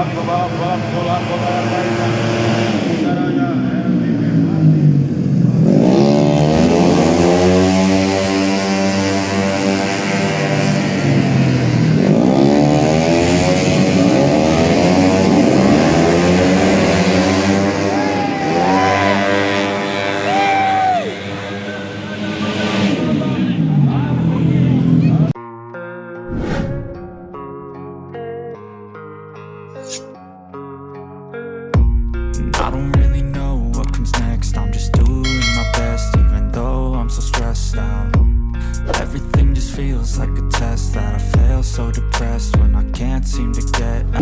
mengimami pembalap bola kota yang lainnya. Caranya I don't really know what comes next. I'm just doing my best, even though I'm so stressed out. Everything just feels like a test that I fail, so depressed when I can't seem to get out.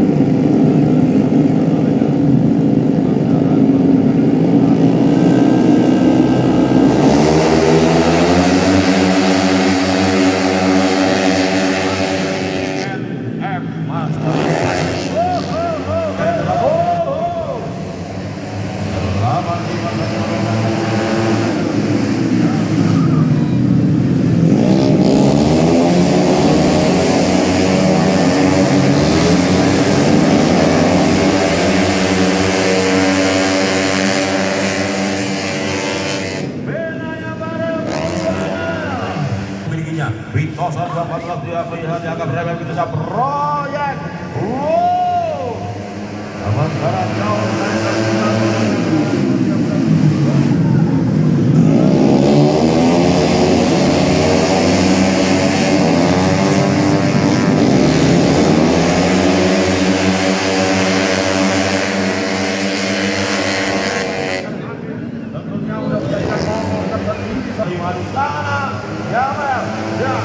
Bitosan 14 dia melihat yang akan berada di desa proyek. Wow, sementara jauh tentunya udah menjadikan motor terpenting di sana. Jamel, ya.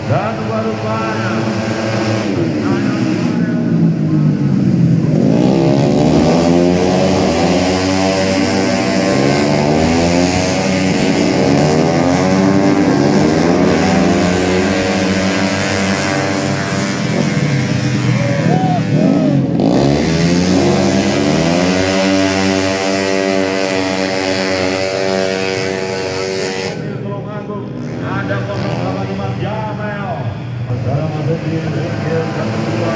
Dan rupa-rupanya ada 085 Jamel. Sekarang masuk di ringkir satu dua.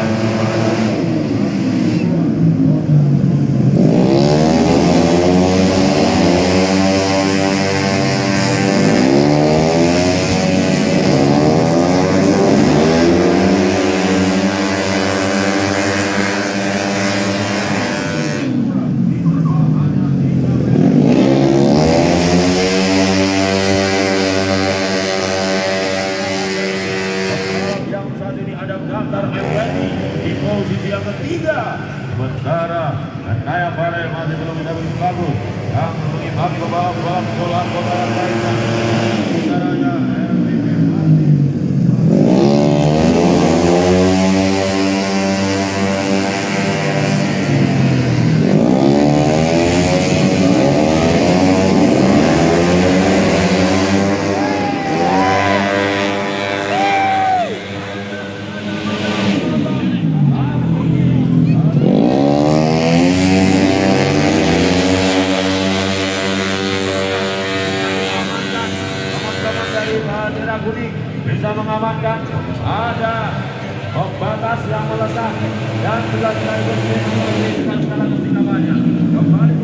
Di posisi yang ketiga, sementara Kaya Farel masih belum bisa begitu bagus yang mengimami pembalap bola kota yang lainnya. Caranya kuning bisa mengamankan ada pembatas yang melekat dan juga sekaligus dengan skala kesinambahnya kembali